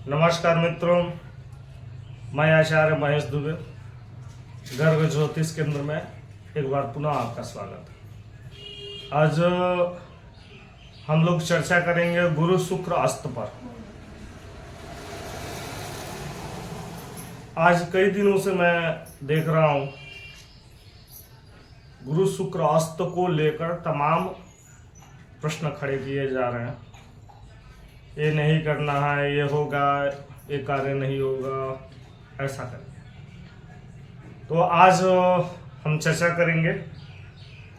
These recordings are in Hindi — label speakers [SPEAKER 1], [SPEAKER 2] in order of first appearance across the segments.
[SPEAKER 1] नमस्कार मित्रों, मैं आचार्य महेश दुबे गर्ग ज्योतिष केंद्र में एक बार पुनः आपका स्वागत है। आज हम लोग चर्चा करेंगे गुरु शुक्र अस्त पर। आज कई दिनों से मैं देख रहा हूं गुरु शुक्र अस्त को लेकर तमाम प्रश्न खड़े किए जा रहे हैं। ये नहीं करना है, ये होगा, ये कार्य नहीं होगा, ऐसा करेंगे। तो आज हम चर्चा करेंगे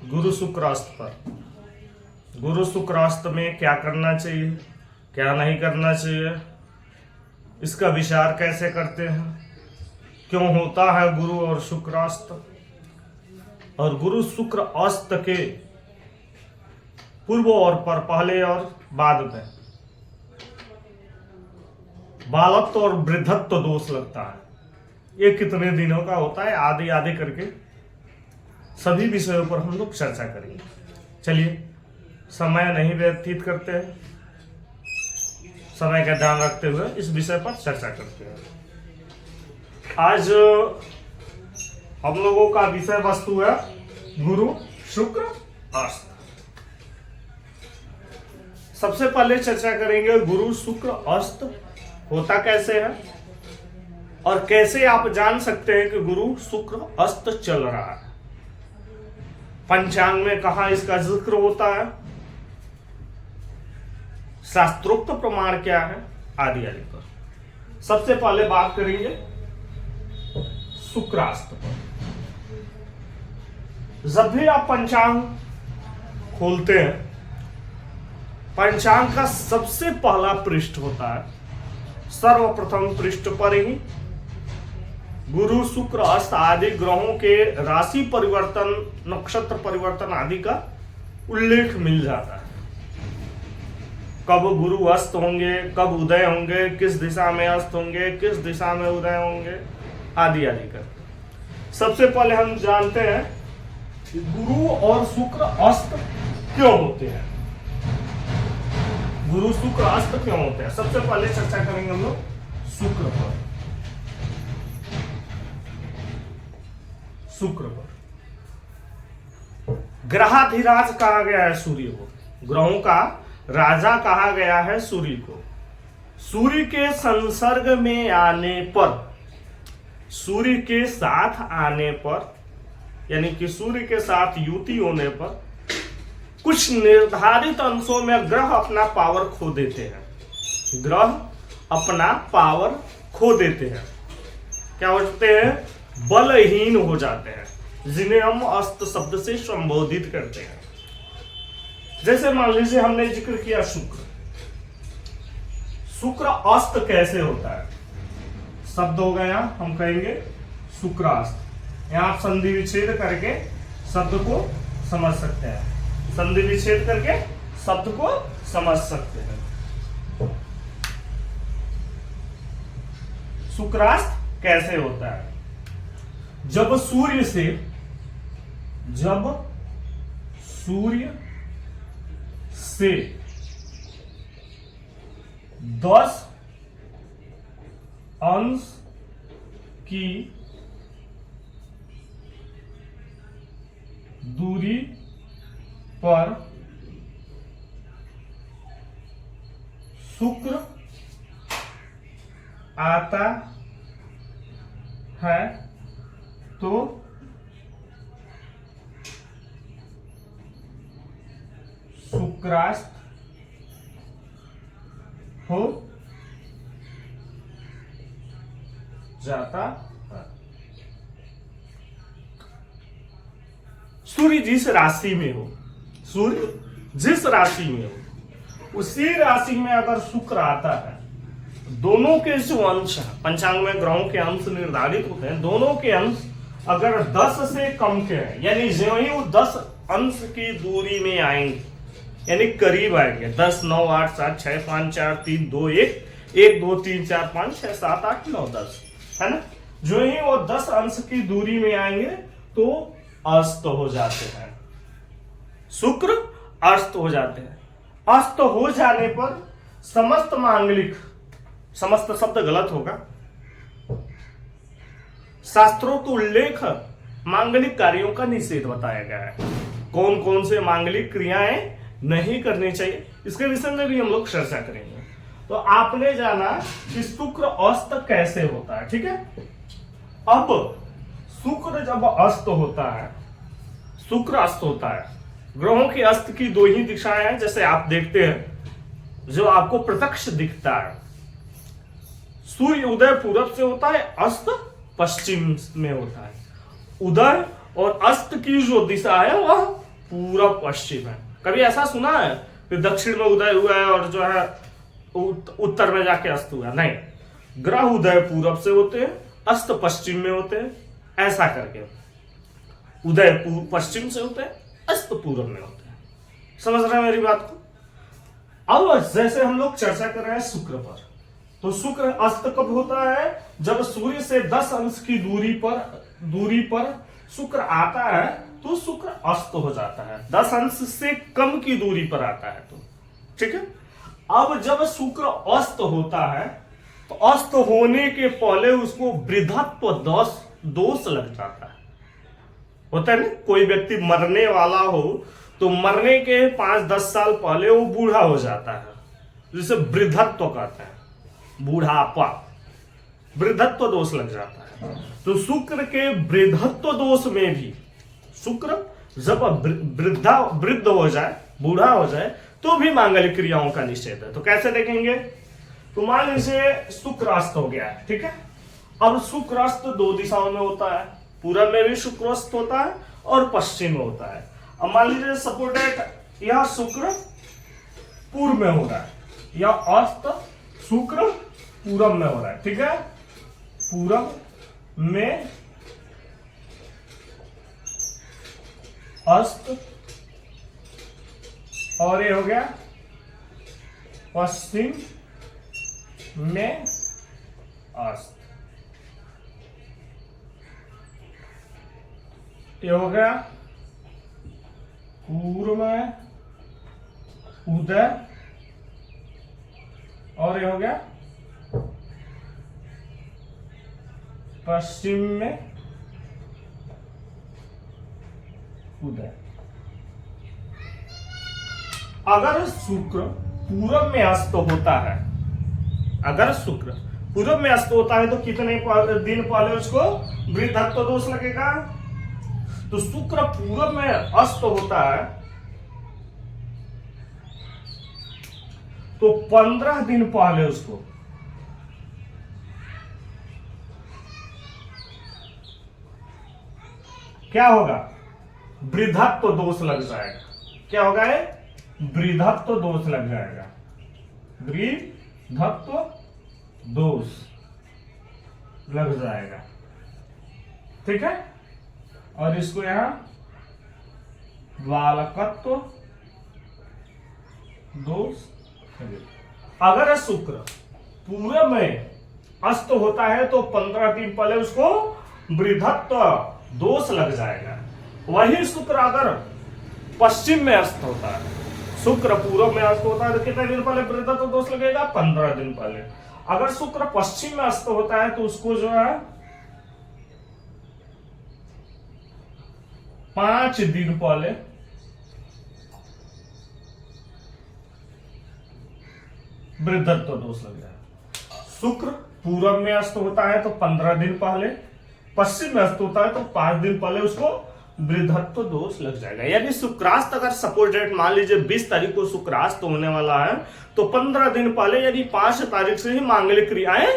[SPEAKER 1] गुरु शुक्रास्त पर। गुरु शुक्रास्त में क्या करना चाहिए, क्या नहीं करना चाहिए, इसका विचार कैसे करते हैं, क्यों होता है गुरु और शुक्रास्त, और गुरु शुक्र अस्त के पूर्व और पर, पहले और बाद में बालत्व और वृद्धत्व दोष लगता है, ये कितने दिनों का होता है, आदि आदि करके सभी विषयों पर हम लोग चर्चा करेंगे। चलिए समय नहीं व्यतीत करते हैं, समय का ध्यान रखते हुए इस विषय पर चर्चा करते हैं। आज हम लोगों का विषय वस्तु है गुरु शुक्र अस्त। सबसे पहले चर्चा करेंगे गुरु शुक्र अस्त होता कैसे है और कैसे आप जान सकते हैं कि गुरु शुक्र अस्त चल रहा है। पंचांग में कहां इसका जिक्र होता है, शास्त्रोक्त प्रमाण क्या है, आदि आदि पर। सबसे पहले बात करेंगे शुक्रास्त पर। जब भी आप पंचांग खोलते हैं, पंचांग का सबसे पहला पृष्ठ होता है, सर्वप्रथम पृष्ठ पर ही गुरु शुक्र अस्त आदि ग्रहों के राशि परिवर्तन, नक्षत्र परिवर्तन आदि का उल्लेख मिल जाता है। कब गुरु अस्त होंगे, कब उदय होंगे, किस दिशा में अस्त होंगे, किस दिशा में उदय होंगे, आदि आदि कर। सबसे पहले हम जानते हैं कि गुरु और शुक्र अस्त क्यों होते हैं। गुरु शुक्र अस्त क्यों होते हैं, सबसे पहले चर्चा करेंगे हम लोग शुक्र पर। शुक्र पर ग्रहाधिराज कहा गया है सूर्य को, ग्रहों का राजा कहा गया है सूर्य को। सूर्य के संसर्ग में आने पर, सूर्य के साथ आने पर, यानी कि सूर्य के साथ युति होने पर कुछ निर्धारित अंशों में ग्रह अपना पावर खो देते हैं। ग्रह अपना पावर खो देते हैं, क्या होते हैं, बलहीन हो जाते हैं, जिन्हें हम अस्त शब्द से संबोधित करते हैं। जैसे मान लीजिए हमने जिक्र किया शुक्र। शुक्र अस्त कैसे होता है, शब्द हो गया, हम कहेंगे शुक्रास्त। यहां आप संधि विच्छेद करके शब्द को समझ सकते हैं, संधि विच्छेद करके शब्द को समझ सकते हैं। शुक्रास्त कैसे होता है, जब सूर्य से 10 अंश की दूरी पर शुक्र आता है तो शुक्रास्त हो जाता है। सूर्य जिस राशि में हो, सूर्य जिस राशि में हो, उसी राशि में अगर शुक्र आता है, दोनों के जो अंश है, पंचांग में ग्रहों के अंश निर्धारित होते हैं, दोनों के अंश अगर 10 से कम के हैं, यानी जो ही वो 10 अंश की दूरी में आएंगे, यानी करीब आएंगे, 10, 9, 8, 7, 6, 5, 4, 3, 2, 1, 1, 2, 3, 4, 5, 6, 7, 8, 9, 10, है ना। जो ही वो 10 अंश की दूरी में आएंगे तो अस्त हो जाते हैं, शुक्र अस्त हो जाते हैं। अस्त हो जाने पर समस्त मांगलिक, समस्त शब्द गलत होगा, शास्त्रों के उल्लेख मांगलिक कार्यों का निषेध बताया गया है। कौन कौन से मांगलिक क्रियाएं नहीं करनी चाहिए, इसके विषय में भी हम लोग चर्चा करेंगे। तो आपने जाना कि शुक्र अस्त कैसे होता है, ठीक है। अब शुक्र जब अस्त होता है, शुक्र अस्त होता है, ग्रहों के अस्त की दो ही दिशाएं हैं, जैसे आप देखते हैं जो आपको प्रत्यक्ष दिखता है। सूर्य उदय पूरब से होता है, अस्त पश्चिम में होता है। उदय और अस्त की जो दिशा है वह पूरब पश्चिम है। कभी ऐसा सुना है कि दक्षिण में उदय हुआ है और जो है उत्तर में जाके अस्त हुआ? नहीं, ग्रह उदय पूरब से होते हैं, अस्त पश्चिम में होते हैं, ऐसा करके उदय पश्चिम से होते हैं, अस्त पूरब में होते हैं। समझ रहे हैं मेरी बात को? अब जैसे हम लोग चर्चा कर रहे हैं शुक्र पर, तो शुक्र अस्त कब होता है? जब सूर्य से 10 अंश की दूरी पर शुक्र आता है तो शुक्र अस्त हो जाता है। 10 अंश से कम की दूरी पर आता है तो, ठीक है। अब जब शुक्र अस्त होता है तो अस्त होने के पहले उसको वृद्धत्व दोष लग जाता है। होता है ना, कोई व्यक्ति मरने वाला हो तो मरने के 5-10 साल पहले वो बूढ़ा हो जाता है, जिसे वृद्धत्व कहते हैं, बूढ़ापा, वृद्धत्व दोष लग जाता है। तो शुक्र के वृद्धत्व दोष में भी शुक्र जब वृद्ध हो जाए, बूढ़ा हो जाए, तो भी मांगलिक क्रियाओं का निषेध है। तो कैसे देखेंगे? तो मान लीजिए शुक्र अस्त हो गया है, ठीक है। अब शुक्र अस्त दो दिशाओं में होता है, पूरब में भी शुक्र अस्त होता है और पश्चिम में होता है। अब मान लीजिए सपोर्टेड यह शुक्र पूर्व में हो रहा है, यह अस्त शुक्र पूरब में हो रहा है, ठीक है। पूरब में अस्त और ये हो गया पश्चिम में अस्त, ये हो गया पूर्व में उदय और ये हो गया पश्चिम में उदय। अगर शुक्र पूरब में अस्त होता है, अगर शुक्र पूरब में अस्त होता है तो कितने दिन पहले उसको वृद्धत्व दोष लगेगा? तो शुक्र पूरब में अस्त होता है तो 15 दिन पहले उसको क्या होगा? वृद्धत्व दोष लग जाएगा। क्या होगा? वृद्धत्व दोष लग जाएगा, वृद्धत्व दोष लग जाएगा, ठीक है। और इसको यहां बालकत्व दोष। अगर शुक्र पूरब में अस्त होता है तो 15 दिन पहले उसको वृद्धत्व दोष लग जाएगा। वही शुक्र अगर पश्चिम में अस्त होता है, शुक्र पूरब में अस्त होता है तो कितने दिन पहले वृद्धत्व दोष लगेगा? 15 दिन पहले। अगर शुक्र पश्चिम में अस्त होता है तो उसको जो है 5 दिन पहले वृद्धत्व दोष लग जाएगा। शुक्र पूरब में अस्त होता है तो 15 दिन पहले, पश्चिम में अस्त होता है तो 5 दिन पहले उसको वृद्धत्व दोष लग जाएगा। यानी शुक्रास्त अगर सपोज डेट मान लीजिए 20 तारीख को शुक्रास्त होने वाला है तो 15 दिन पहले यानी 5 तारीख से ही मांगलिक क्रियाएं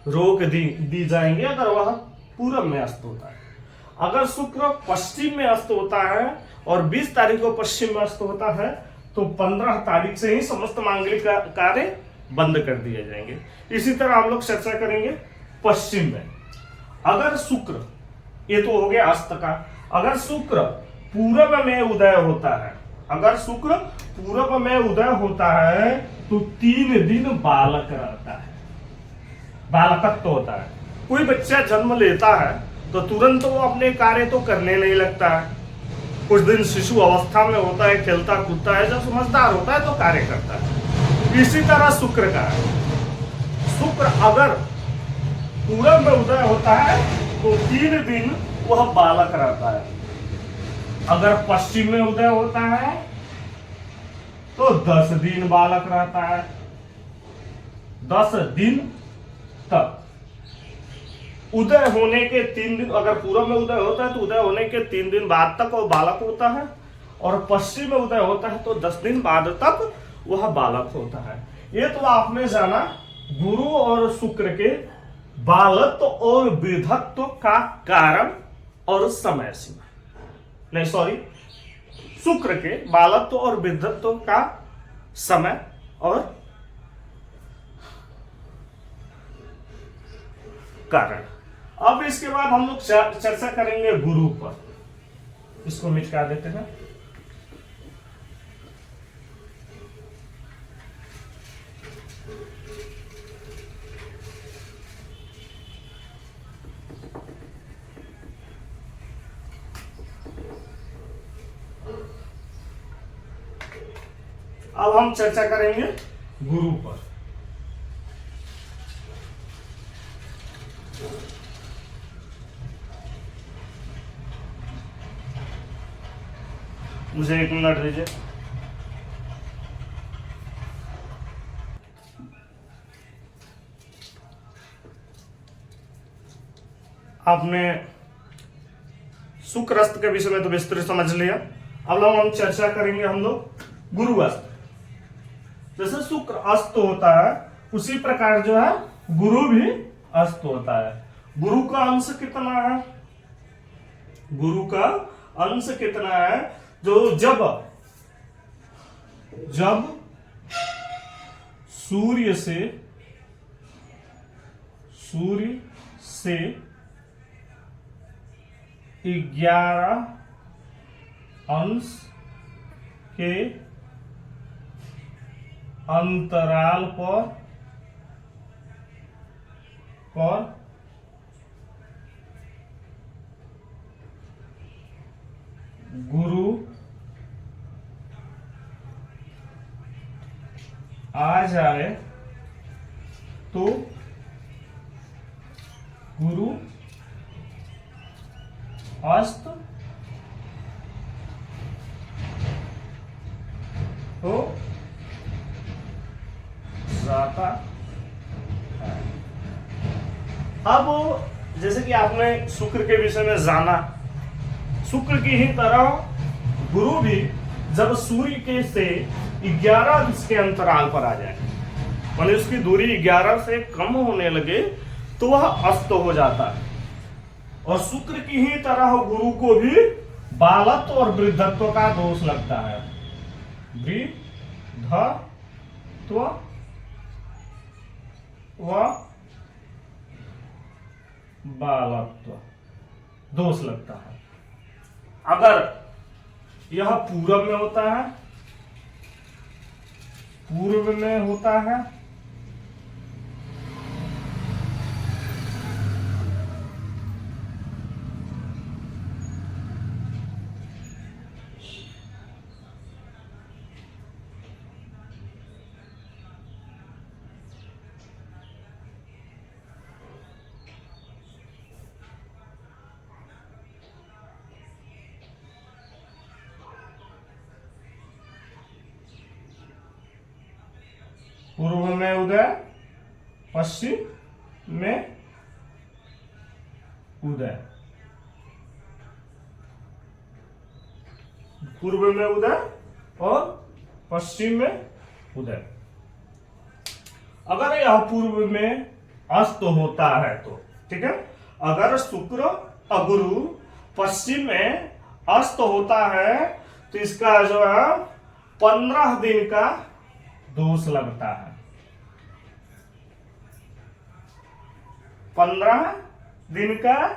[SPEAKER 1] रोक दी जाएंगी अगर वह पूरब में अस्त होता है। अगर शुक्र पश्चिम में अस्त होता है और 20 तारीख को पश्चिम में अस्त होता है तो 15 तारीख से ही समस्त मांगलिक कार्य बंद कर दिए जाएंगे। इसी तरह हम लोग चर्चा करेंगे पश्चिम में। अगर शुक्र, ये तो हो गया अस्त का, अगर शुक्र पूरब में उदय होता है, अगर शुक्र पूरब में उदय होता है तो 3 दिन बालक रहता है, बालकत्व होता है। कोई बच्चा जन्म लेता है तो तुरंत वो अपने कार्य तो करने नहीं लगता है, कुछ दिन शिशु अवस्था में होता है, खेलता कूदता है, जब समझदार होता है तो कार्य करता है। इसी तरह शुक्र का है। शुक्र अगर पूरब में उदय होता है तो 3 दिन वह बालक रहता है, अगर पश्चिम में उदय होता है तो 10 दिन बालक रहता है, 10 दिन तक। उदय होने के 3 दिन, अगर पूरब में उदय होता है तो उदय होने के 3 दिन बाद तक वह बालक होता है, और पश्चिम में उदय होता है तो 10 दिन बाद तक वह बालक होता है। ये तो आपने जाना गुरु और शुक्र के बालत्व और वृद्धत्व का कारण और समय सीमा। नहीं सॉरी, शुक्र के बालत्व और वृद्धत्व का समय और कारण। अब इसके बाद हम लोग चर्चा करेंगे गुरु पर। इसको मिटा देते हैं। अब हम चर्चा करेंगे गुरु पर। मुझे 1 मिनट दीजिए। आपने शुक्र अस्त के विषय में तो विस्तृत समझ लिया। अब हम चर्चा करेंगे हम लोग गुरु अस्त। जैसे शुक्र अस्त होता है उसी प्रकार जो है गुरु भी अस्त होता है। गुरु का अंश कितना है? गुरु का अंश कितना है? जो जब सूर्य से 11 अंश के अंतराल पर गुरु आ जाए तो गुरु अस्त हो जाता है। अब जैसे कि आपने शुक्र के विषय में जाना, शुक्र की ही तरह गुरु भी जब सूर्य के से 11 अंश के अंतराल पर आ जाए, माने उसकी दूरी 11 से कम होने लगे तो वह अस्त हो जाता है। और शुक्र की ही तरह गुरु को भी बालत्व और वृद्धत्व का दोष लगता है। वृद्धत्व व बालत्व दोष लगता है। अगर यह पूर्व में होता है, पूर्व में होता है पूर्व में उदय, पश्चिम में उदय, पूर्व में उदय और पश्चिम में उदय। अगर यह पूर्व में अस्त होता है तो ठीक है। अगर शुक्र अगुरु पश्चिम में अस्त होता है तो इसका जो है 15 दिन का दोष लगता है। 15 दिन का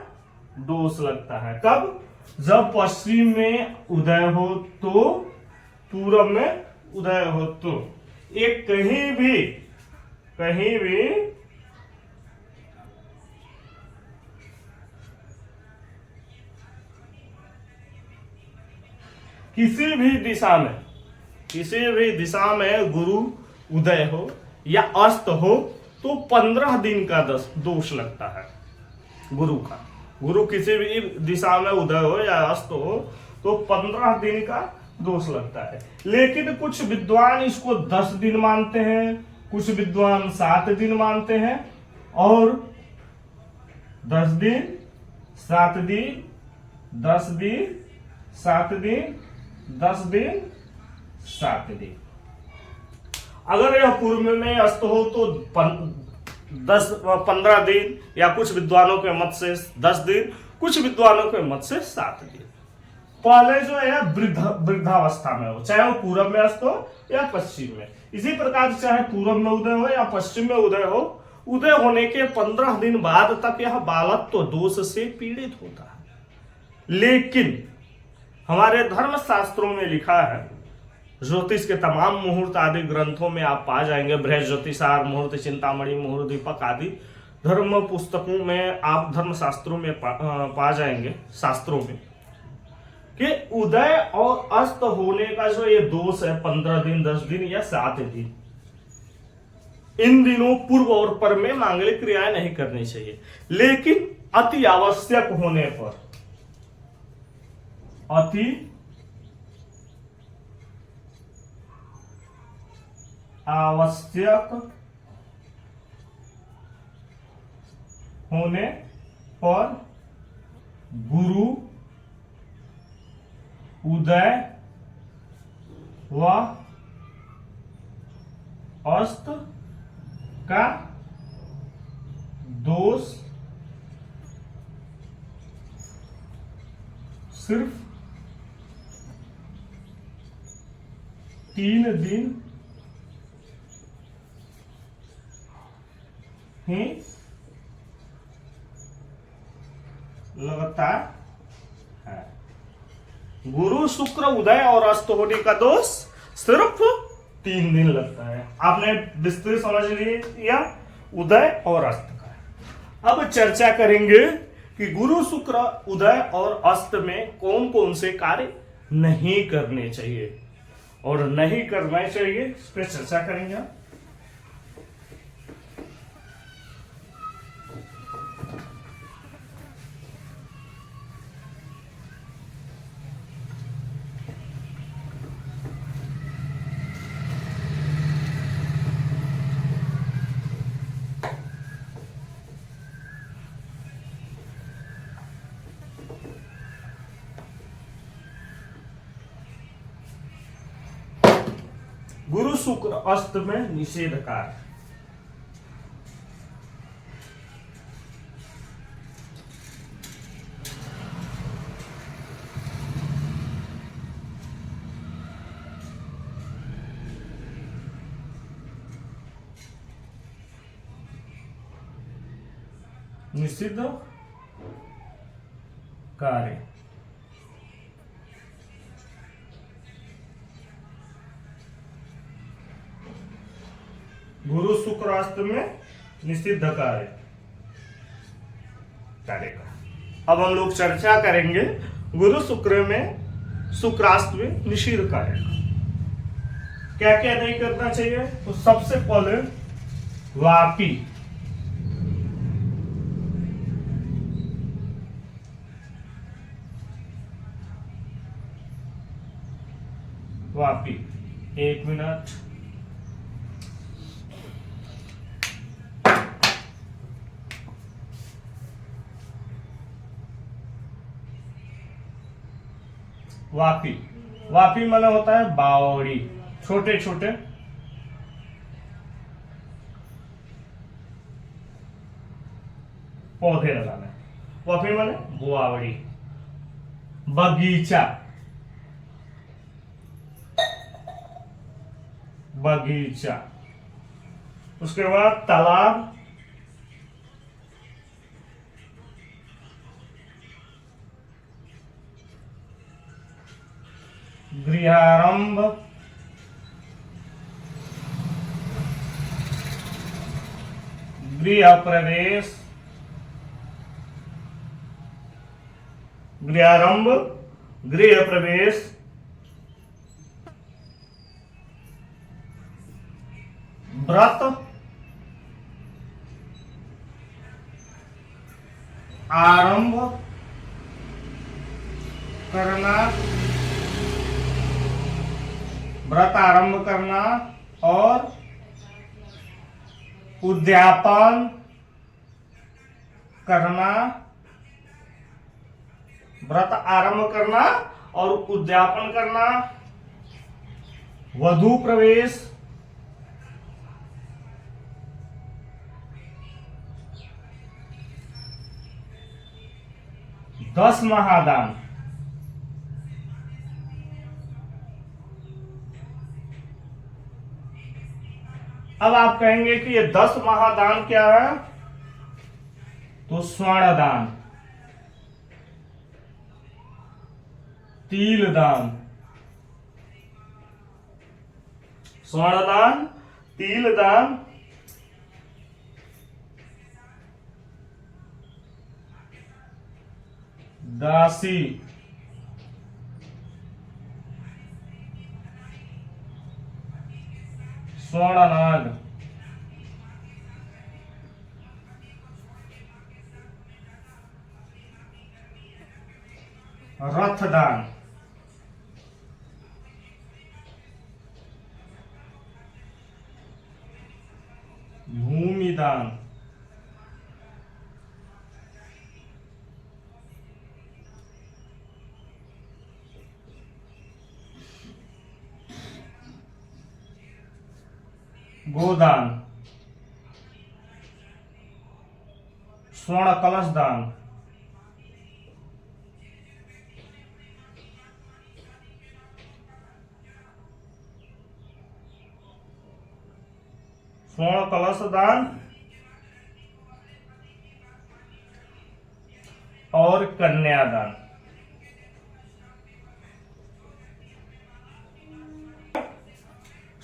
[SPEAKER 1] दोष लगता है। कब? जब पश्चिम में उदय हो तो, पूर्व में उदय हो तो। एक कहीं भी किसी भी दिशा में गुरु उदय हो या अस्त हो तो 15 दिन का दोष लगता है गुरु का। गुरु किसी भी दिशा में उदय हो या अस्त हो तो 15 दिन का दोष लगता है। लेकिन कुछ विद्वान इसको 10 दिन मानते हैं, कुछ विद्वान 7 दिन मानते हैं, और 10 दिन, 7 दिन, 10 दिन, 7 दिन, 10 दिन, 7 दिन। अगर यह पूर्व में अस्त हो तो 15 दिन, या कुछ विद्वानों के मत से 10 दिन, कुछ विद्वानों के मत से 7 दिन। पहले जो है वृद्धावस्था में हो, चाहे वो पूरब में अस्त हो या पश्चिम में। इसी प्रकार चाहे पूरब में उदय हो या पश्चिम में उदय हो, उदय होने के 15 दिन बाद तक यह बालक तो दोष से पीड़ित होता है। लेकिन हमारे धर्म शास्त्रों में लिखा है, ज्योतिष के तमाम मुहूर्त आदि ग्रंथों में आप पा जाएंगे, बृहद ज्योतिषार, मुहूर्त चिंतामणि, मुहूर्त दीपक आदि धर्म पुस्तकों में आप धर्म शास्त्रों में पा जाएंगे, शास्त्रों में, कि उदय और अस्त होने का जो ये दोष है 15 दिन, 10 दिन या 7 दिन, इन दिनों पूर्व और पर में मांगलिक क्रियाएं नहीं करनी चाहिए। लेकिन अति आवश्यक होने पर, अति आवश्यक होने पर गुरु उदय व अस्त का दोष सिर्फ 3 दिन ही लगता है। गुरु शुक्र उदय और अस्त होने का दोष सिर्फ 3 दिन लगता है। आपने विस्तृत समझ लिया उदय और अस्त का। अब चर्चा करेंगे कि गुरु शुक्र उदय और अस्त में कौन कौन से कार्य नहीं करने चाहिए और नहीं करना चाहिए, इस पर चर्चा करेंगे। गुरु शुक्र अस्त में निषेध कार्य। निषिद्ध कार्य। गुरु शुक्र अस्त में निषिद्ध कार्य का। अब हम लोग चर्चा करेंगे गुरु शुक्र में, शुक्रास्त में निषिद्ध कार्य का क्या क्या नहीं करना चाहिए। तो सबसे पहले वापी, वापी, 1 मिनट। वापी, वापी माने होता है बावड़ी, छोटे छोटे पौधे लगाना। वापी माने बुआवड़ी। बगीचा, बगीचा। उसके बाद तालाब, गृहारंभ, गृह प्रवेश, गृहारंभ, गृह प्रवेश, व्रत आरंभ करना, व्रत आरंभ करना और उद्यापन करना, व्रत आरंभ करना और उद्यापन करना, वधू प्रवेश, दस महादान। अब आप कहेंगे कि ये 10 महादान क्या है, तो स्वर्ण दान, तिल दान, स्वर्ण दान, तिल दान, दासी, स्वर्णनाग, रथदान, भूमिदान, गोदान, स्वर्ण कलश दान, स्वर्ण कलश दान और कन्यादान।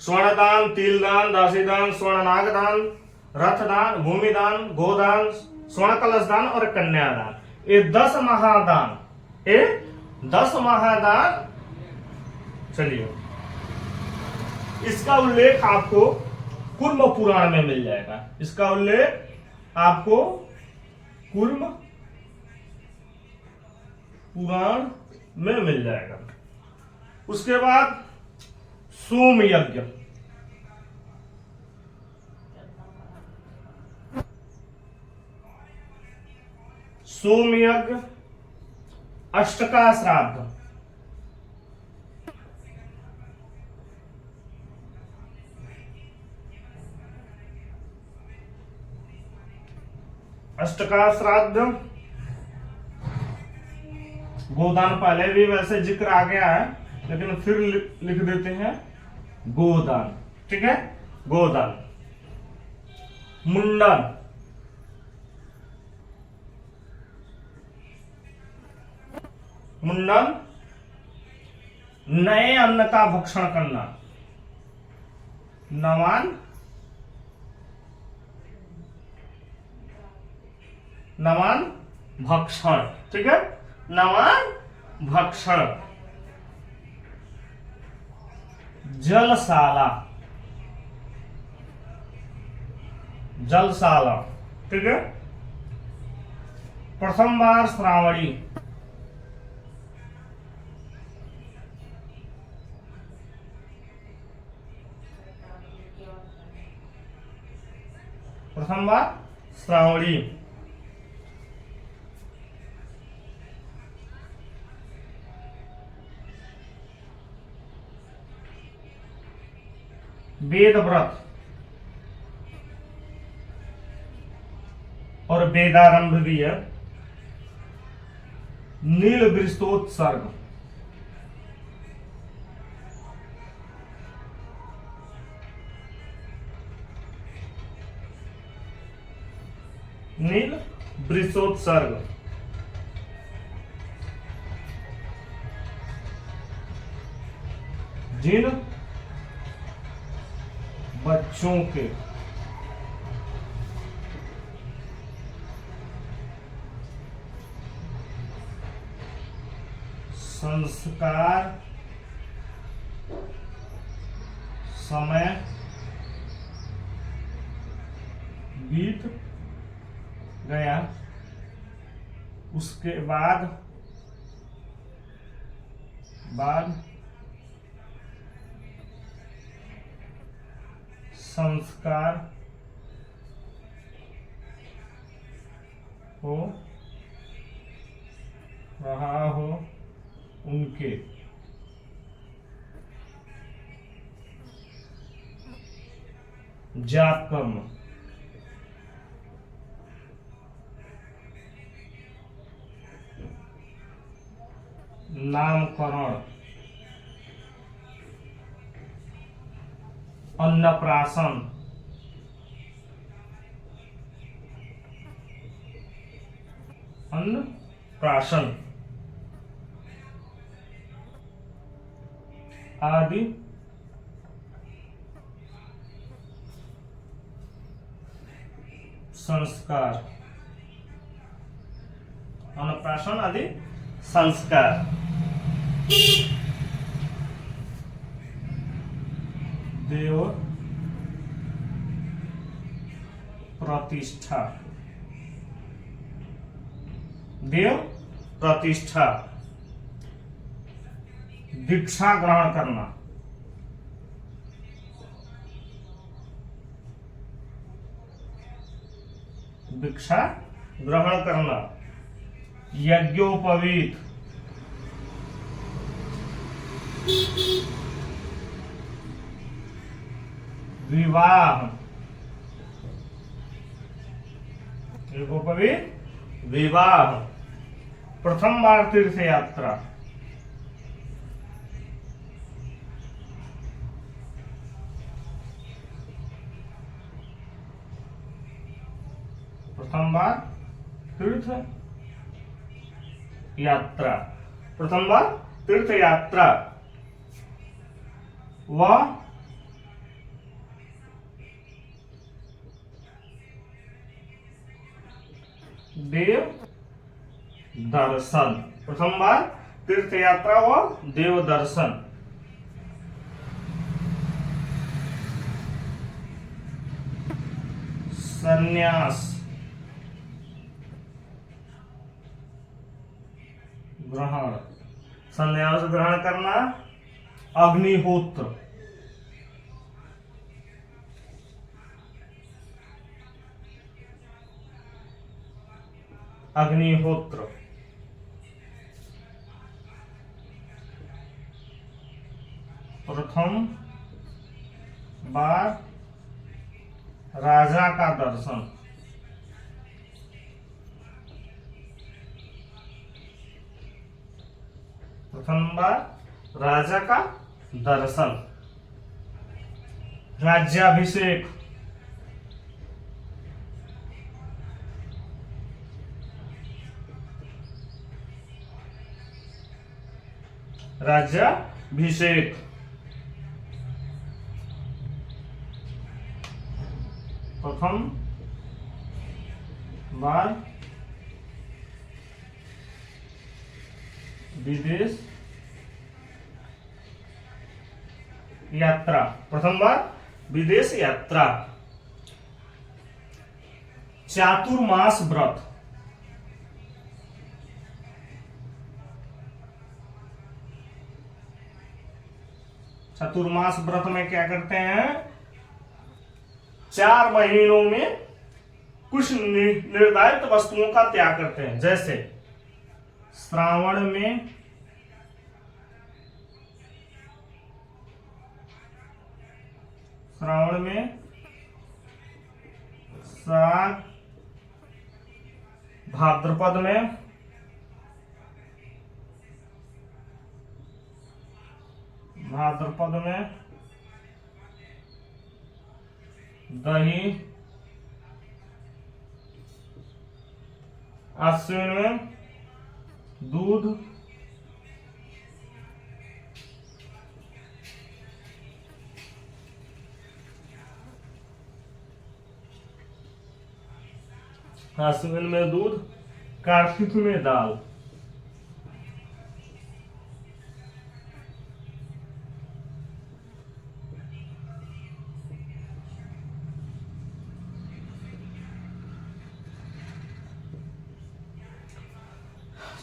[SPEAKER 1] स्वर्णदान, तिलदान, दासीदान, स्वर्णनाग दान, रथदान, भूमिदान, गोदान, स्वर्ण कलश दान और कन्यादान, ये 10 महादान, ये 10 महादान। चलिए, इसका उल्लेख आपको कूर्म पुराण में मिल जाएगा। इसका उल्लेख आपको कूर्म पुराण में मिल जाएगा। उसके बाद सोम यज्ञ, सोम यज्ञ, अष्टका श्राद्ध, अष्टका श्राद्ध, गोदान पहले भी वैसे जिक्र आ गया है, लेकिन फिर लिख देते हैं गोदान। ठीक है, गोदान, मुंडन, मुंडन, नए अन्न का भक्षण करना, नवान, नवान भक्षण। ठीक है, नवान भक्षण, जलशाला, जलशाला। ठीक है, प्रथम बार श्रावणी, प्रथम बार श्रावणी, वेद व्रत और वेदारंभ भी है, नील वृषोत्सर्ग, नील वृषोत्सर्ग, जिन बच्चों के संस्कार समय बीत गया, उसके बाद संस्कार हो रहा हो उनके। जात कर्म, नामकरण, अन्नप्राशन, आदि संस्कार, अन्नप्राशन आदि संस्कार। देव प्रतिष्ठा, देव प्रतिष्ठा, दीक्षा ग्रहण करना, दीक्षा ग्रहण करना, यज्ञोपवीत, विवाह, यज्ञोपवीत विवाह, प्रथम बार तीर्थ यात्रा, प्रथम बार तीर्थ यात्रा, प्रथम बार तीर्थ यात्रा, व देव दर्शन, प्रथम बार तीर्थ यात्रा व देव दर्शन। संन्यास ग्रहण, संन्यास ग्रहण करना, अग्निहोत्र, अग्निहोत्र, प्रथम बार राजा का दर्शन, प्रथम बार राजा का दर्शन। राज्याभिषेक, राज्याभिषेक, प्रथम बार विदेश यात्रा, प्रथम बार विदेश यात्रा। चातुर्मास व्रत, चतुर्मास व्रत में क्या करते हैं, 4 महीनों में कुछ निर्धारित वस्तुओं का त्याग करते हैं। जैसे श्रावण में साग, भाद्रपद में दही, आश्विन में दूध, आश्विन में दूध, कार्तिक में दाल।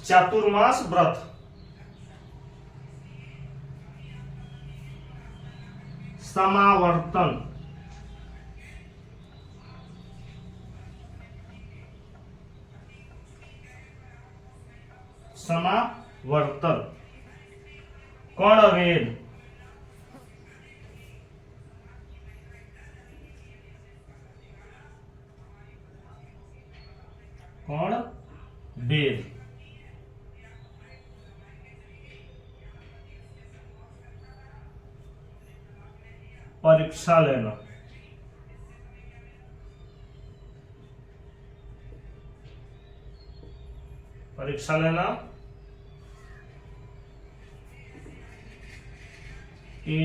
[SPEAKER 1] चातुर्मास व्रत, समावर्तन, समावर्तन, कर्णवेद, कर्णवेद, परीक्षा लेना, परीक्षा लेना, कि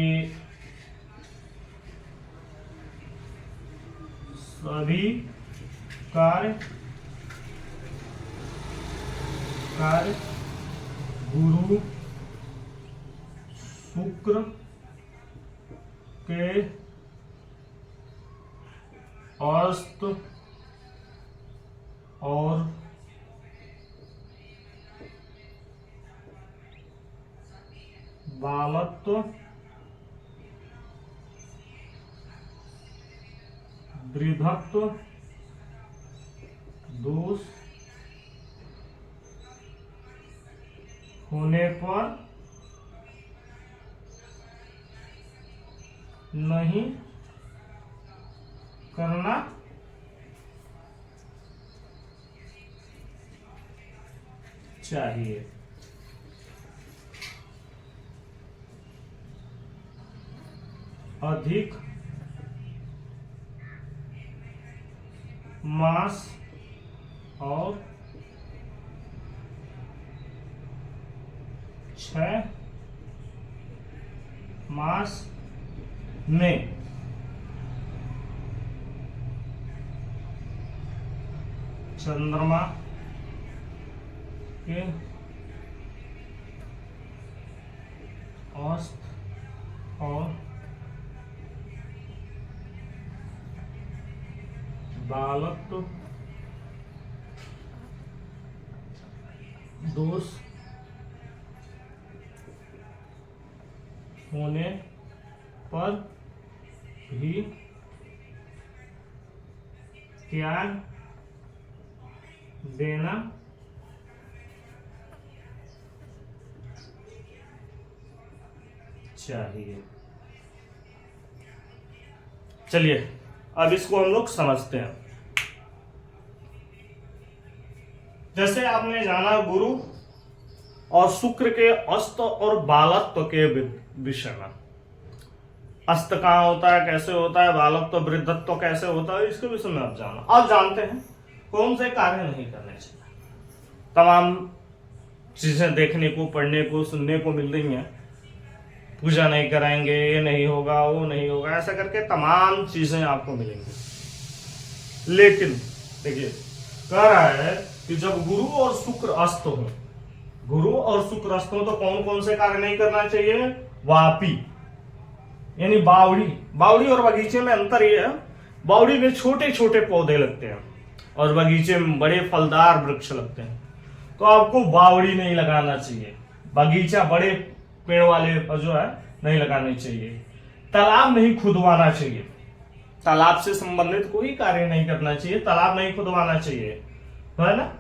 [SPEAKER 1] सभी कार्य गुरु शुक्र के अस्त और बालत्व, वृद्धत्व दोष होने पर नहीं करना चाहिए। अधिक मास और 6 मास में चंद्रमा के अस्त और बालत्व दोष होने पर भी त्याग देना चाहिए। चलिए अब इसको हम लोग समझते हैं। जैसे आपने जाना गुरु और शुक्र के अस्त और बालत्व के विषय में, अस्त कहाँ होता है, कैसे होता है, बालत्व वृद्धत्व कैसे होता है, इसके विषय में आप जाना। आप जानते हैं कौन से कार्य नहीं करने चाहिए। तमाम चीजें देखने को, पढ़ने को, सुनने को मिल रही हैं। पूजा नहीं कराएंगे, ये नहीं होगा, वो नहीं होगा, ऐसा करके तमाम चीजें आपको मिलेंगी। लेकिन देखिए कह रहा है कि जब गुरु और शुक्र अस्त हो, गुरु और शुक्र अस्त हो तो कौन कौन से कार्य नहीं करना चाहिए। वापी यानी बावड़ी और बगीचे में अंतर ये है, बावड़ी में छोटे छोटे पौधे लगते हैं और बगीचे में बड़े फलदार वृक्ष लगते हैं। तो आपको बावड़ी नहीं लगाना चाहिए, बगीचा बड़े पेड़ वाले जो है नहीं लगाने चाहिए। तालाब नहीं खुदवाना चाहिए, तालाब से संबंधित कोई कार्य नहीं करना चाहिए, तालाब नहीं खुदवाना चाहिए, है ना।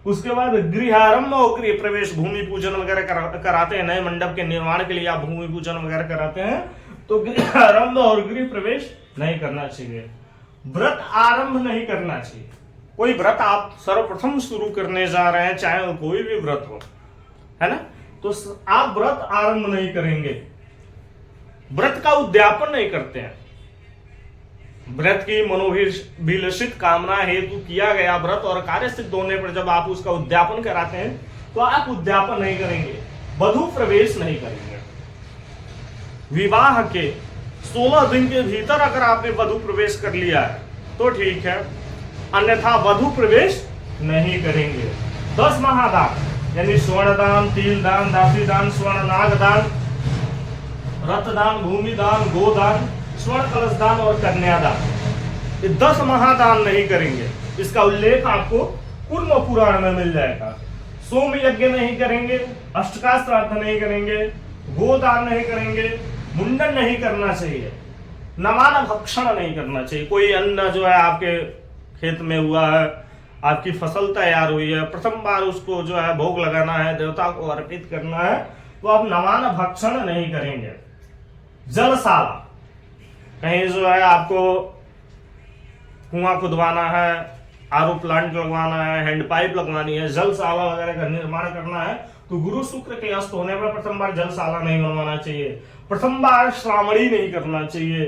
[SPEAKER 1] उसके बाद गृहारंभ और गृह प्रवेश, भूमि पूजन वगैरह कराते हैं, नए मंडप के निर्माण के लिए आप भूमि पूजन वगैरह कराते हैं, तो गृहारंभ और गृह प्रवेश नहीं करना चाहिए। व्रत आरंभ नहीं करना चाहिए। कोई व्रत आप सर्वप्रथम शुरू करने जा रहे हैं, चाहे वो कोई भी व्रत हो, है ना, तो आप व्रत आरंभ नहीं करेंगे, व्रत का उद्यापन नहीं करते हैं। व्रत की मनोभिलषित कामना हेतु किया गया व्रत और कार्य सिद्ध होने पर जब आप उसका उद्यापन कराते हैं तो आप उद्यापन नहीं करेंगे, वधू प्रवेश नहीं करेंगे। विवाह के 16 दिन के भीतर अगर आपने वधू प्रवेश कर लिया है तो ठीक है, अन्यथा वधू प्रवेश नहीं करेंगे। 10 महादान यानी स्वर्ण दान, तिल दान, दासी दान, स्वर्ण नाग दान, रथ दान, भूमि दान, गोदान, स्वर्ण कलश दान और कन्यादान, ये 10 महादान नहीं करेंगे। इसका उल्लेख आपको कूर्म पुराण में मिल जाएगा। सोम यज्ञ नहीं करेंगे, अष्टका श्राद्ध नहीं करेंगे, गोदान नहीं करेंगे, मुंडन नहीं करना चाहिए, नमान भक्षण नहीं करना चाहिए। कोई अन्न जो है आपके खेत में हुआ है, आपकी फसल तैयार हुई है, प्रथम बार उसको जो है भोग लगाना है, देवता को अर्पित करना है, तो आप नमान भक्षण नहीं करेंगे। जलशाला, कहीं जो है आपको कुआं खुदवाना है, आरओ प्लांट लगवाना है, हैंड पाइप लगवानी है, जलशाला वगैरह का निर्माण करना है, तो गुरु शुक्र के अस्त होने पर प्रथम बार जलशाला नहीं बनवाना चाहिए, प्रथम बार श्रावणी नहीं करना चाहिए,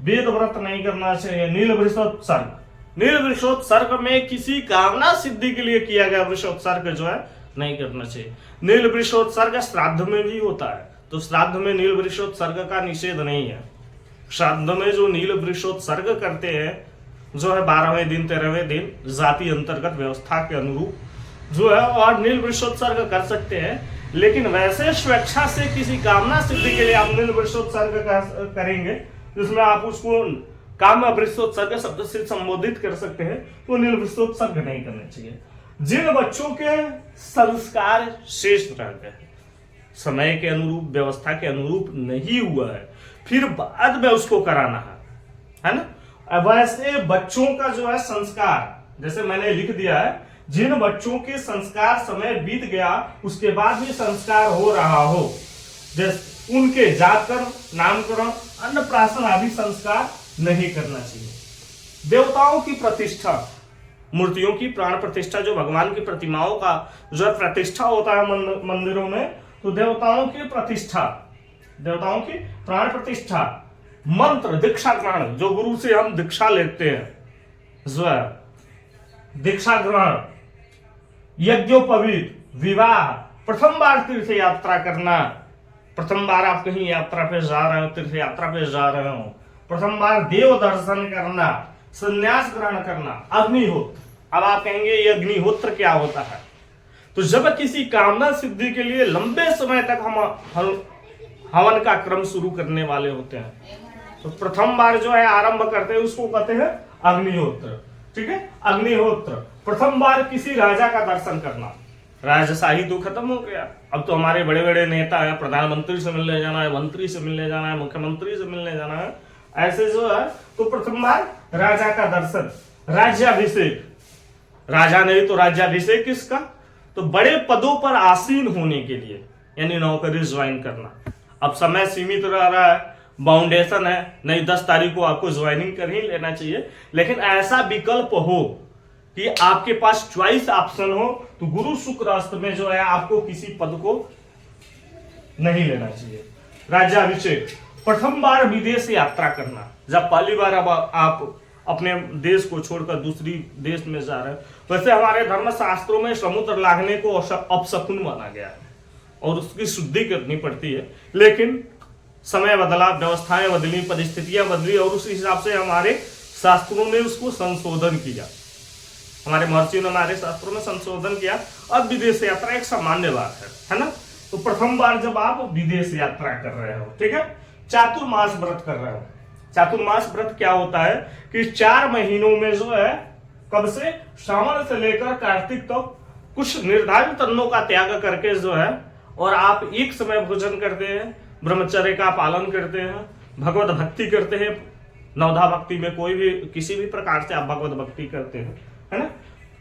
[SPEAKER 1] वेद व्रत नहीं करना चाहिए। नील वृषोत्सर्ग, नील वृषोत्सर्ग में किसी कामना सिद्धि के लिए किया गया वृषोत्सर्ग जो है नहीं करना चाहिए। नील वृषोत्सर्ग श्राद्ध में भी होता है, तो श्राद्ध में नील वृषोत्सर्ग का निषेध नहीं है। श्राद्ध में जो नील वृषोत्सर्ग करते हैं जो है 12वें दिन 13वें दिन जाति अंतर्गत व्यवस्था के अनुरूप जो है और नील वृषोत्सर्ग कर सकते हैं, लेकिन वैसे स्वेच्छा से किसी कामना सिद्धि के लिए आप नील वृषोत्सर्ग करेंगे जिसमें आप उसको काम वृषोत्सर्ग शब्द से संबोधित कर सकते हैं, तो नील वृषोत्सर्ग नहीं करना चाहिए। जिन बच्चों के संस्कार शेष रह गए, समय के अनुरूप व्यवस्था के अनुरूप नहीं हुआ है, फिर बाद में उसको कराना है ना। वैसे बच्चों का जो है संस्कार, जैसे मैंने लिख दिया है, जिन बच्चों के संस्कार समय बीत गया उसके बाद भी संस्कार हो रहा हो, जैसे उनके जाकर नामकरण अन्नप्राशन आदि संस्कार नहीं करना चाहिए। देवताओं की प्रतिष्ठा, मूर्तियों की प्राण प्रतिष्ठा, जो भगवान की प्रतिमाओं का जो है प्रतिष्ठा होता है मंदिरों में, तो देवताओं की प्रतिष्ठा, देवताओं की प्राण प्रतिष्ठा, मंत्र दीक्षा ग्रहण, जो गुरु से हम दीक्षा लेते हैं जो है दीक्षा ग्रहण, यज्ञोपवीत, विवाह, प्रथम बार तीर्थ यात्रा करना, प्रथम बार आप कहीं यात्रा पे जा रहे हो, तीर्थ यात्रा पे जा रहे हो, प्रथम बार देव दर्शन करना, संन्यास ग्रहण करना, अग्निहोत्र। अब आप कहेंगे ये अग्निहोत्र क्या होता है? तो जब किसी कामना सिद्धि के लिए लंबे समय तक हम हवन का क्रम शुरू करने वाले होते हैं, तो प्रथम बार जो है आरंभ करते हैं उसको कहते हैं अग्निहोत्र। ठीक है, अग्निहोत्र। प्रथम बार किसी राजा का दर्शन करना, राजशाही तो खत्म हो गया, अब तो हमारे बड़े बड़े नेता है, प्रधानमंत्री से मिलने जाना है, मंत्री से मिलने जाना है, मुख्यमंत्री से मिलने जाना है, ऐसे जो है तो प्रथम बार राजा का दर्शन, राज्याभिषेक, राजा नहीं तो राज्याभिषेक किसका? तो बड़े पदों पर आसीन होने के लिए, यानी नौकरी ज्वाइन करना। अब समय सीमित रह रहा है, बाउंडेशन है, नहीं 10 तारीख को आपको ज्वाइनिंग कर ही लेना चाहिए, लेकिन ऐसा विकल्प हो कि आपके पास चॉइस ऑप्शन हो, तो गुरु शुक्र अस्त में जो है आपको किसी पद को नहीं लेना चाहिए। राज्याभिषेक, प्रथम बार विदेश यात्रा करना, जब पहली बार अब आप अपने देश को छोड़कर दूसरी देश में जा रहे हैं। वैसे हमारे धर्म शास्त्रों में समुद्र लागने को अपशकुन माना गया है और उसकी शुद्धि करनी पड़ती है, लेकिन समय बदला, व्यवस्थाएं बदली, परिस्थितियां बदली और उस हिसाब से हमारे शास्त्रों ने उसको संशोधन किया, हमारे महर्षियों ने हमारे शास्त्रों में संशोधन किया। अब विदेश यात्रा एक सामान्य बात है ना। तो प्रथम बार जब आप विदेश यात्रा कर रहे हो, ठीक है, चातुर्मास व्रत कर रहे हो। चातुर्मास व्रत क्या होता है कि 4 महीनों में जो है, कब से, श्रावण से लेकर कार्तिक तक तो कुछ निर्धारित अन्नों का त्याग करके जो है, और आप एक समय भोजन करते हैं, ब्रह्मचर्य का पालन करते हैं, भगवत भक्ति करते हैं। नवधा भक्ति में कोई भी किसी भी प्रकार से आप भगवत भक्ति करते हैं, है ना।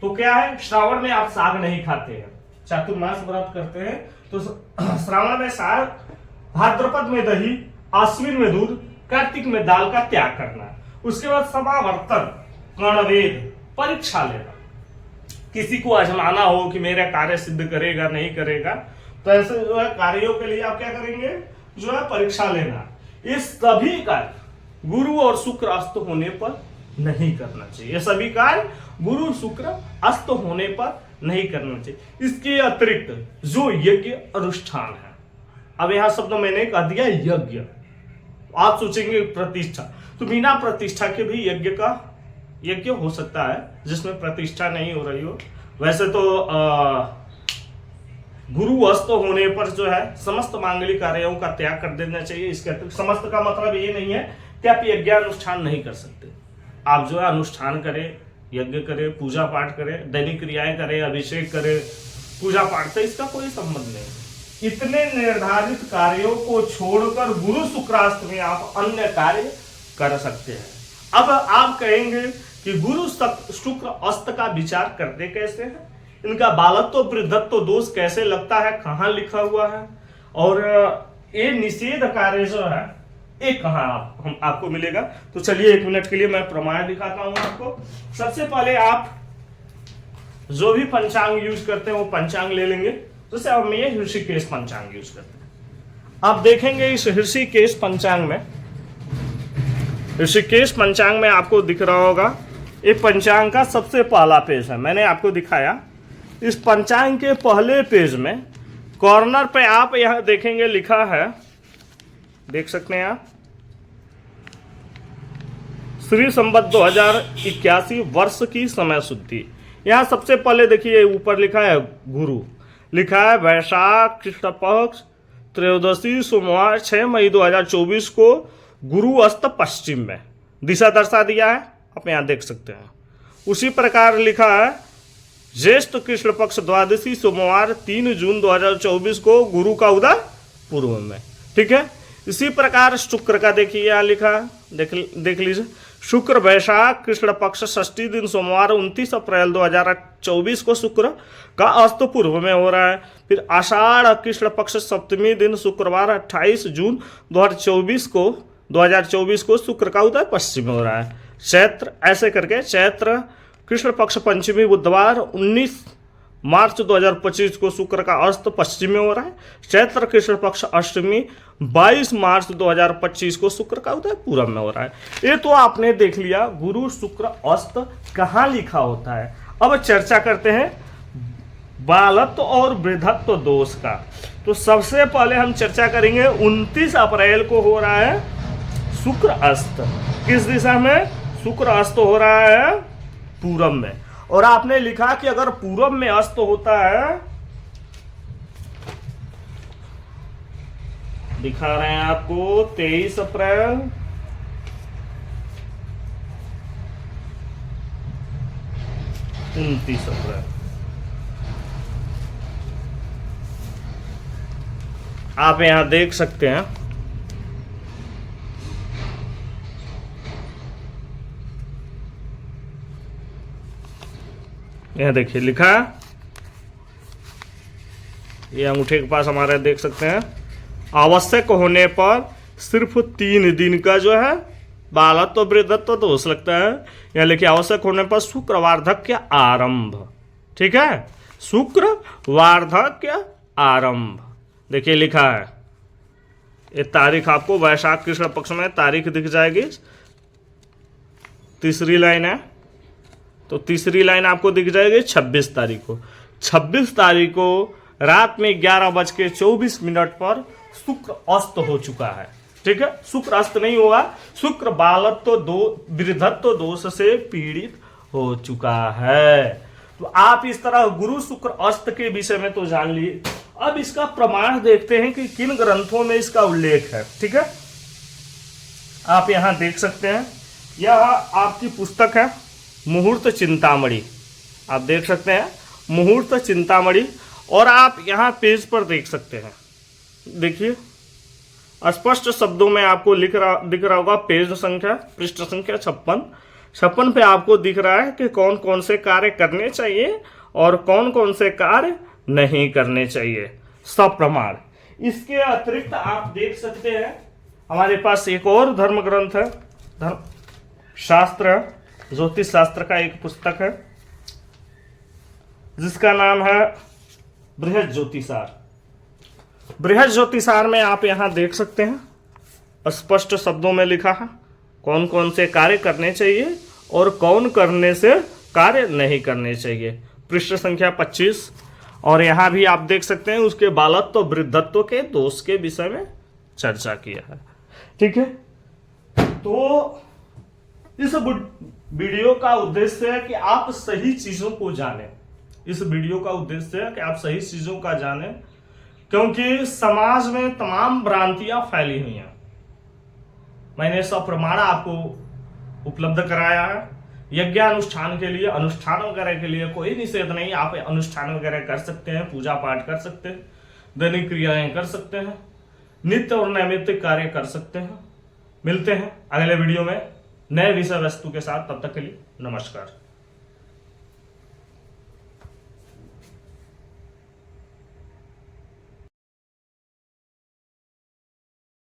[SPEAKER 1] तो क्या है, श्रावण में आप साग नहीं खाते हैं, चातुर्मास व्रत करते हैं, तो श्रावण में साग, भाद्रपद में दही, आश्विन में दूध, कार्तिक में दाल का त्याग करना। उसके बाद समावर्तन, कर्णवेद, परीक्षा लेना, किसी को आजमाना हो कि मेरा कार्य सिद्ध करेगा नहीं करेगा, तो ऐसे जो है कार्यों के लिए आप क्या करेंगे, जो है परीक्षा लेना। इस सभी कार्य गुरु और शुक्र अस्त होने पर नहीं करना चाहिए, ये सभी कार्य गुरु शुक्र अस्त होने पर नहीं करना चाहिए। इसके अतिरिक्त जो यज्ञ अनुष्ठान है, अब यहां शब्द मैंने कह दिया यज्ञ, आप सोचेंगे प्रतिष्ठा, तो बिना प्रतिष्ठा के भी यज्ञ हो सकता है जिसमें प्रतिष्ठा नहीं हो रही हो। वैसे तो गुरु अस्त होने पर जो है समस्त मांगलिक कार्यों का त्याग कर देना चाहिए। इसके अतिरिक्त समस्त का मतलब ये नहीं है कि आप यज्ञ अनुष्ठान नहीं कर सकते, आप जो है अनुष्ठान करें, यज्ञ करें, पूजा पाठ करें, दैनिक क्रियाएं करें, अभिषेक करें, पूजा पाठ से इसका कोई संबंध नहीं। इतने निर्धारित कार्यों को छोड़कर गुरु शुक्रास्त में आप अन्य कार्य कर सकते हैं। अब आप कहेंगे कि गुरु शुक्र अस्त का विचार करते कैसे हैं, इनका बालत्व वृद्धत्व दोष कैसे लगता है, कहाँ लिखा हुआ है, और ये निषेध कार्य जो है ये कहाँ हम आपको मिलेगा। तो चलिए 1 मिनट के लिए मैं प्रमाण दिखाता हूं आपको। सबसे पहले आप जो भी पंचांग यूज करते हैं वो पंचांग ले लेंगे। जैसे अब मैं ये ऋषिकेश पंचांग यूज करते हैं। आप देखेंगे इस ऋषिकेश पंचांग में, ऋषिकेश पंचांग में आपको दिख रहा होगा ये पंचांग का सबसे पहला पेज है। मैंने आपको दिखाया इस पंचांग के पहले पेज में कॉर्नर पे आप यहां देखेंगे लिखा है, देख सकते हैं आप, श्री संवत 2081 वर्ष की समय शुद्धि। यहां सबसे पहले देखिए ऊपर लिखा है गुरु, लिखा है वैशाख कृष्ण पक्ष त्रयोदशी सोमवार 6 मई 2024 को गुरु अस्त पश्चिम में दिशा दर्शा दिया है, आप यहां देख सकते हैं। उसी प्रकार लिखा है ज्येष्ठ कृष्ण पक्ष द्वादशी सोमवार 3 जून 2024 को गुरु का उदय पूर्व में, ठीक है। इसी प्रकार शुक्र का देखिए यहाँ लिखा है, देख लीजिए, शुक्र वैशाख कृष्ण पक्ष षष्ठी दिन सोमवार 29 अप्रैल 2024 को शुक्र का अस्त पूर्व में हो रहा है। फिर आषाढ़ कृष्ण पक्ष सप्तमी दिन शुक्रवार 28 जून 2024 को शुक्र का उदय पश्चिम में हो रहा है। चैत्र ऐसे करके चैत्र कृष्ण पक्ष पंचमी बुधवार 19 मार्च 2025 को शुक्र का अस्त पश्चिम में हो रहा है। चैत्र कृष्ण पक्ष अष्टमी 22 मार्च 2025 को शुक्र का उदय पूरब में हो रहा है। ये तो आपने देख लिया गुरु शुक्र अस्त कहाँ लिखा होता है। अब चर्चा करते हैं बालत्व और वृद्धत्व दोष का। तो सबसे पहले हम चर्चा करेंगे 29 अप्रैल को हो रहा है शुक्र अस्त। किस दिशा में? शुक्र अस्त हो रहा है पूरब में। और आपने लिखा कि अगर पूरब में अस्त होता है, दिखा रहे हैं आपको 23 अप्रैल 29 अप्रैल, आप यहां देख सकते हैं यह देखिए लिखा है, ये अंगूठे के पास हमारे देख सकते हैं, आवश्यक होने पर सिर्फ 3 दिन का जो है बालत्व वृद्धत्व दोष लगता है। यहाँ लिखिए आवश्यक होने पर शुक्र वार्धक्य आरंभ, ठीक है, शुक्र वार्धक्य आरंभ। देखिए लिखा है, ये तारीख आपको वैशाख कृष्ण पक्ष में तारीख दिख जाएगी, तीसरी लाइन है, तो तीसरी लाइन आपको दिख जाएगी 26 तारीख को। 26 तारीख को रात में 11:24 पर शुक्र अस्त हो चुका है, ठीक है। शुक्र अस्त नहीं हुआ, शुक्र बालत्व वृद्धत्व दोष से पीड़ित हो चुका है। तो आप इस तरह गुरु शुक्र अस्त के विषय में तो जान लिए। अब इसका प्रमाण देखते हैं कि किन ग्रंथों में इसका उल्लेख है, ठीक है। आप यहां देख सकते हैं, यह आपकी पुस्तक है मुहूर्त चिंतामणि, आप देख सकते हैं मुहूर्त चिंतामणि। और आप यहाँ पेज पर देख सकते हैं, देखिए स्पष्ट शब्दों में आपको दिख रहा होगा पेज संख्या, पृष्ठ संख्या 56 पे आपको दिख रहा है कि कौन कौन से कार्य करने चाहिए और कौन कौन से कार्य नहीं करने चाहिए, सब प्रमाण। इसके अतिरिक्त आप देख सकते हैं हमारे पास एक और धर्म ग्रंथ है, धर्म शास्त्र, ज्योतिष शास्त्र का एक पुस्तक है जिसका नाम है बृहद ज्योतिषार। बृहद ज्योतिषार में आप यहां देख सकते हैं स्पष्ट शब्दों में लिखा है कौन कौन से कार्य करने चाहिए और कौन करने से कार्य नहीं करने चाहिए, पृष्ठ संख्या 25। और यहां भी आप देख सकते हैं उसके बालत्व वृद्धत्व के दोष के विषय में चर्चा किया है, ठीक है। तो इस वीडियो का उद्देश्य है कि आप सही चीजों को जानें, इस वीडियो का उद्देश्य है कि आप सही चीजों का जानें, क्योंकि समाज में तमाम भ्रांतियां फैली हुई हैं। मैंने सब प्रमाण आपको उपलब्ध कराया है यज्ञानुष्ठान के लिए, अनुष्ठान वगैरह के लिए कोई निषेध नहीं। आप अनुष्ठान वगैरह कर सकते हैं, पूजा पाठ कर सकते हैं, दैनिक क्रियाएं कर सकते हैं, नित्य और नैमित्तिक कार्य कर सकते हैं। मिलते हैं अगले वीडियो में नए विषय वस्तु के साथ। तब तक के लिए नमस्कार।